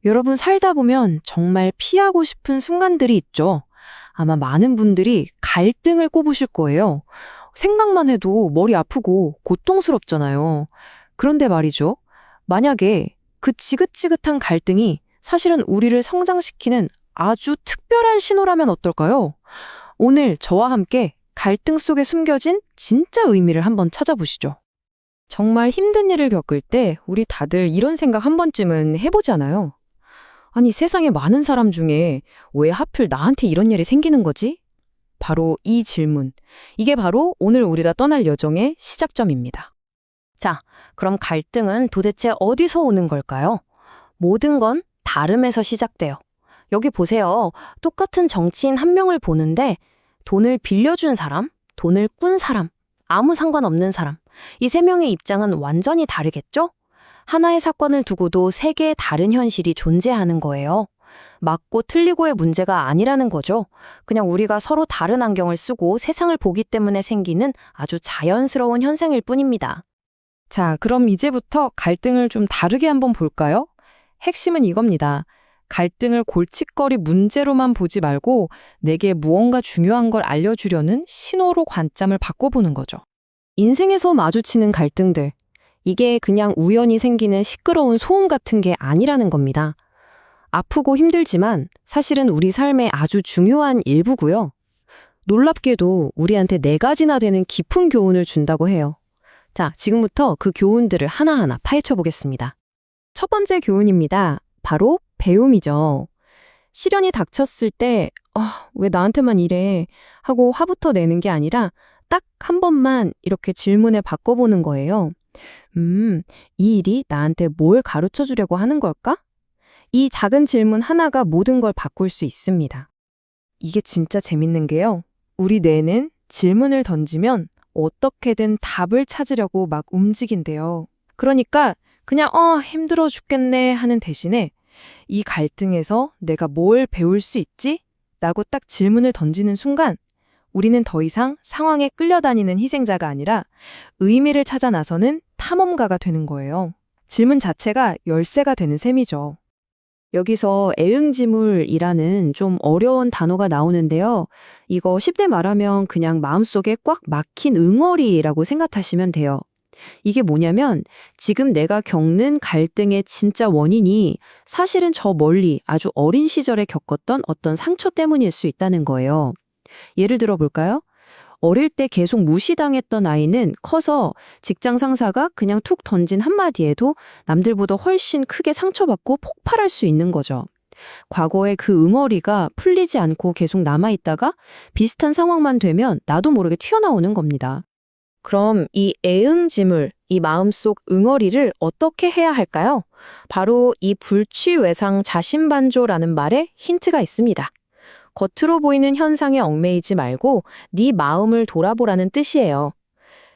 여러분 살다 보면 정말 피하고 싶은 순간들이 있죠. 아마 많은 분들이 갈등을 꼽으실 거예요. 생각만 해도 머리 아프고 고통스럽잖아요. 그런데 말이죠. 만약에 그 지긋지긋한 갈등이 사실은 우리를 성장시키는 아주 특별한 신호라면 어떨까요? 오늘 저와 함께 갈등 속에 숨겨진 진짜 의미를 한번 찾아보시죠. 정말 힘든 일을 겪을 때 우리 다들 이런 생각 한 번쯤은 해보잖아요. 아니, 세상에 많은 사람 중에 왜 하필 나한테 이런 일이 생기는 거지? 바로 이 질문. 이게 바로 오늘 우리가 떠날 여정의 시작점입니다. 자, 그럼 갈등은 도대체 어디서 오는 걸까요? 모든 건 다름에서 시작돼요. 여기 보세요. 똑같은 정치인 한 명을 보는데 돈을 빌려준 사람, 돈을 꾼 사람, 아무 상관없는 사람. 이 세 명의 입장은 완전히 다르겠죠? 하나의 사건을 두고도 세 개의 다른 현실이 존재하는 거예요. 맞고 틀리고의 문제가 아니라는 거죠. 그냥 우리가 서로 다른 안경을 쓰고 세상을 보기 때문에 생기는 아주 자연스러운 현상일 뿐입니다. 자, 그럼 이제부터 갈등을 좀 다르게 한번 볼까요? 핵심은 이겁니다. 갈등을 골칫거리 문제로만 보지 말고 내게 무언가 중요한 걸 알려주려는 신호로 관점을 바꿔보는 거죠. 인생에서 마주치는 갈등들, 이게 그냥 우연히 생기는 시끄러운 소음 같은 게 아니라는 겁니다. 아프고 힘들지만 사실은 우리 삶의 아주 중요한 일부고요. 놀랍게도 우리한테 4가지나 되는 깊은 교훈을 준다고 해요. 자, 지금부터 그 교훈들을 하나하나 파헤쳐 보겠습니다. 첫 번째 교훈입니다. 바로 배움이죠. 시련이 닥쳤을 때 왜 나한테만 이래 하고 화부터 내는 게 아니라 딱 한 번만 이렇게 질문에 바꿔보는 거예요. 이 일이 나한테 뭘 가르쳐 주려고 하는 걸까? 이 작은 질문 하나가 모든 걸 바꿀 수 있습니다. 이게 진짜 재밌는 게요. 우리 뇌는 질문을 던지면 어떻게든 답을 찾으려고 막 움직인대요. 그러니까 그냥 힘들어 죽겠네 하는 대신에 이 갈등에서 내가 뭘 배울 수 있지? 라고 딱 질문을 던지는 순간 우리는 더 이상 상황에 끌려다니는 희생자가 아니라 의미를 찾아 나서는 탐험가가 되는 거예요. 질문 자체가 열쇠가 되는 셈이죠. 여기서 애응지물이라는 좀 어려운 단어가 나오는데요. 이거 10대 말하면 그냥 마음속에 꽉 막힌 응어리라고 생각하시면 돼요. 이게 뭐냐면 지금 내가 겪는 갈등의 진짜 원인이 사실은 저 멀리 아주 어린 시절에 겪었던 어떤 상처 때문일 수 있다는 거예요. 예를 들어 볼까요? 어릴 때 계속 무시당했던 아이는 커서 직장 상사가 그냥 툭 던진 한마디에도 남들보다 훨씬 크게 상처받고 폭발할 수 있는 거죠. 과거의 그 응어리가 풀리지 않고 계속 남아있다가 비슷한 상황만 되면 나도 모르게 튀어나오는 겁니다. 그럼 이 애응지물, 이 마음속 응어리를 어떻게 해야 할까요? 바로 이 불취외상 자신반조라는 말에 힌트가 있습니다. 겉으로 보이는 현상에 얽매이지 말고 네 마음을 돌아보라는 뜻이에요.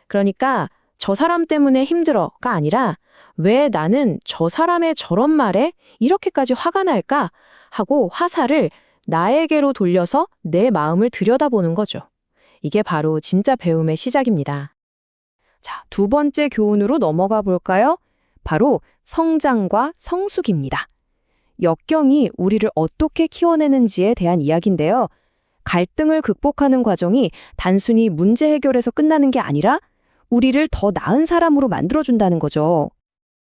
그러니까 저 사람 때문에 힘들어가 아니라 왜 나는 저 사람의 저런 말에 이렇게까지 화가 날까 하고 화살을 나에게로 돌려서 내 마음을 들여다보는 거죠. 이게 바로 진짜 배움의 시작입니다. 자, 두 번째 교훈으로 넘어가 볼까요? 바로 성장과 성숙입니다. 역경이 우리를 어떻게 키워내는지에 대한 이야기인데요. 갈등을 극복하는 과정이 단순히 문제 해결에서 끝나는 게 아니라 우리를 더 나은 사람으로 만들어준다는 거죠.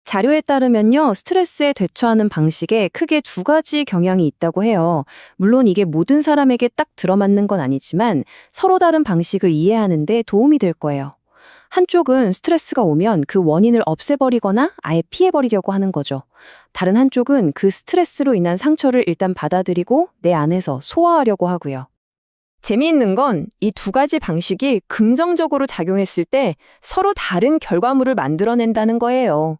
자료에 따르면요, 스트레스에 대처하는 방식에 크게 2가지 경향이 있다고 해요. 물론 이게 모든 사람에게 딱 들어맞는 건 아니지만 서로 다른 방식을 이해하는 데 도움이 될 거예요. 한쪽은 스트레스가 오면 그 원인을 없애버리거나 아예 피해버리려고 하는 거죠. 다른 한쪽은 그 스트레스로 인한 상처를 일단 받아들이고 내 안에서 소화하려고 하고요. 재미있는 건 이 2가지 방식이 긍정적으로 작용했을 때 서로 다른 결과물을 만들어낸다는 거예요.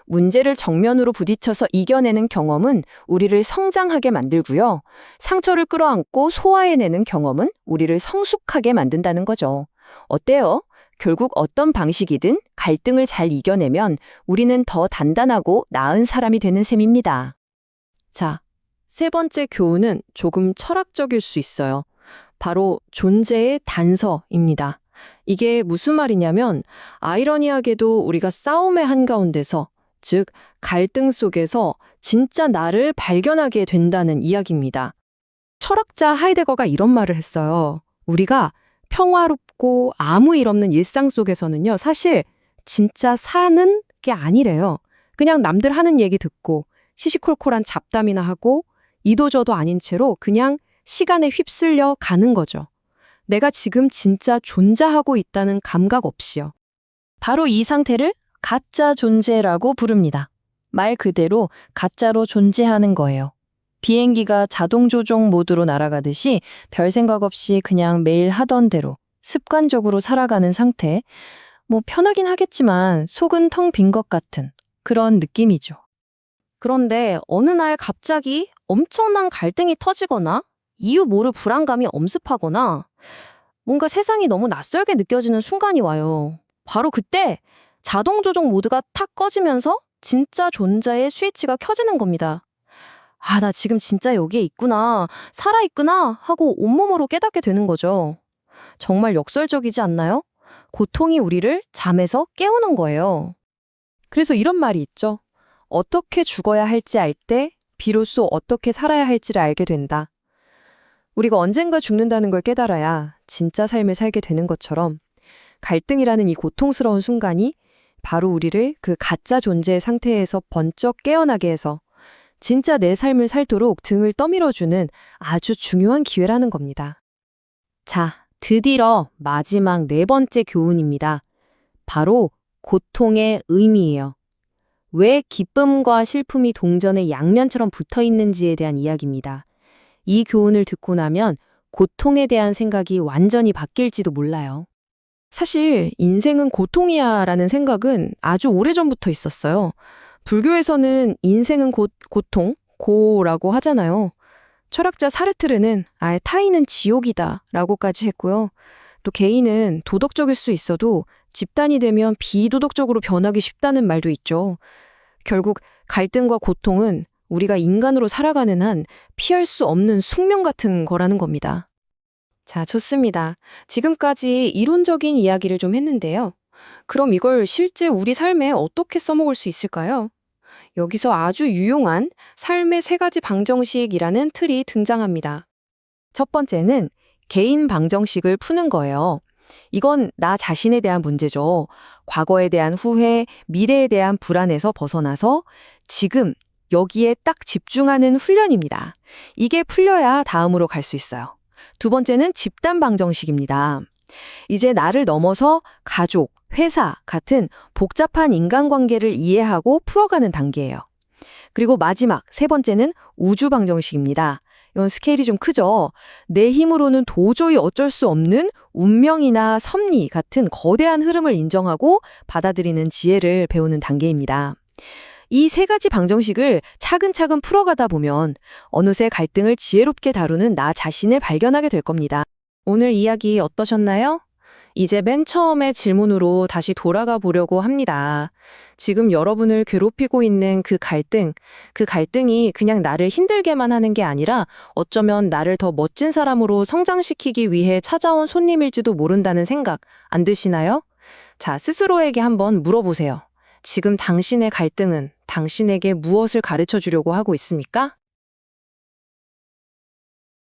문제를 정면으로 부딪혀서 이겨내는 경험은 우리를 성장하게 만들고요. 상처를 끌어안고 소화해내는 경험은 우리를 성숙하게 만든다는 거죠. 어때요? 결국 어떤 방식이든 갈등을 잘 이겨내면 우리는 더 단단하고 나은 사람이 되는 셈입니다. 자, 3번째 교훈은 조금 철학적일 수 있어요. 바로 존재의 단서입니다. 이게 무슨 말이냐면 아이러니하게도 우리가 싸움의 한가운데서, 즉 갈등 속에서 진짜 나를 발견하게 된다는 이야기입니다. 철학자 하이데거가 이런 말을 했어요. 우리가 평화롭고 아무 일 없는 일상 속에서는요, 사실 진짜 사는 게 아니래요. 그냥 남들 하는 얘기 듣고 시시콜콜한 잡담이나 하고 이도저도 아닌 채로 그냥 시간에 휩쓸려 가는 거죠. 내가 지금 진짜 존재하고 있다는 감각 없이요. 바로 이 상태를 가짜 존재라고 부릅니다. 말 그대로 가짜로 존재하는 거예요. 비행기가 자동 조종 모드로 날아가듯이 별 생각 없이 그냥 매일 하던 대로 습관적으로 살아가는 상태. 편하긴 하겠지만 속은 텅 빈 것 같은 그런 느낌이죠. 그런데 어느 날 갑자기 엄청난 갈등이 터지거나 이유 모를 불안감이 엄습하거나 뭔가 세상이 너무 낯설게 느껴지는 순간이 와요. 바로 그때 자동 조종 모드가 탁 꺼지면서 진짜 존재의 스위치가 켜지는 겁니다. 아, 나 지금 진짜 여기에 있구나, 살아있구나 하고 온몸으로 깨닫게 되는 거죠. 정말 역설적이지 않나요? 고통이 우리를 잠에서 깨우는 거예요. 그래서 이런 말이 있죠. 어떻게 죽어야 할지 알 때 비로소 어떻게 살아야 할지를 알게 된다. 우리가 언젠가 죽는다는 걸 깨달아야 진짜 삶을 살게 되는 것처럼 갈등이라는 이 고통스러운 순간이 바로 우리를 그 가짜 존재의 상태에서 번쩍 깨어나게 해서 진짜 내 삶을 살도록 등을 떠밀어주는 아주 중요한 기회라는 겁니다. 자, 드디어 마지막 네 번째 교훈입니다. 바로 고통의 의미예요. 왜 기쁨과 슬픔이 동전의 양면처럼 붙어 있는지에 대한 이야기입니다. 이 교훈을 듣고 나면 고통에 대한 생각이 완전히 바뀔지도 몰라요. 사실 인생은 고통이야 라는 생각은 아주 오래전부터 있었어요. 불교에서는 인생은 곧 고통, 고라고 하잖아요. 철학자 사르트르는 아예 타인은 지옥이다 라고까지 했고요. 또 개인은 도덕적일 수 있어도 집단이 되면 비도덕적으로 변하기 쉽다는 말도 있죠. 결국 갈등과 고통은 우리가 인간으로 살아가는 한 피할 수 없는 숙명 같은 거라는 겁니다. 자, 좋습니다. 지금까지 이론적인 이야기를 좀 했는데요. 그럼 이걸 실제 우리 삶에 어떻게 써먹을 수 있을까요? 여기서 아주 유용한 삶의 세 가지 방정식이라는 틀이 등장합니다. 첫 번째는 개인 방정식을 푸는 거예요. 이건 나 자신에 대한 문제죠. 과거에 대한 후회, 미래에 대한 불안에서 벗어나서 지금 여기에 딱 집중하는 훈련입니다. 이게 풀려야 다음으로 갈 수 있어요. 두 번째는 집단 방정식입니다. 이제 나를 넘어서 가족, 회사 같은 복잡한 인간관계를 이해하고 풀어가는 단계예요. 그리고 마지막 세 번째는 우주 방정식입니다. 이건 스케일이 좀 크죠. 내 힘으로는 도저히 어쩔 수 없는 운명이나 섭리 같은 거대한 흐름을 인정하고 받아들이는 지혜를 배우는 단계입니다. 이 세 가지 방정식을 차근차근 풀어가다 보면 어느새 갈등을 지혜롭게 다루는 나 자신을 발견하게 될 겁니다. 오늘 이야기 어떠셨나요? 이제 맨 처음의 질문으로 다시 돌아가 보려고 합니다. 지금 여러분을 괴롭히고 있는 그 갈등이 그냥 나를 힘들게만 하는 게 아니라 어쩌면 나를 더 멋진 사람으로 성장시키기 위해 찾아온 손님일지도 모른다는 생각 안 드시나요? 자, 스스로에게 한번 물어보세요. 지금 당신의 갈등은 당신에게 무엇을 가르쳐 주려고 하고 있습니까?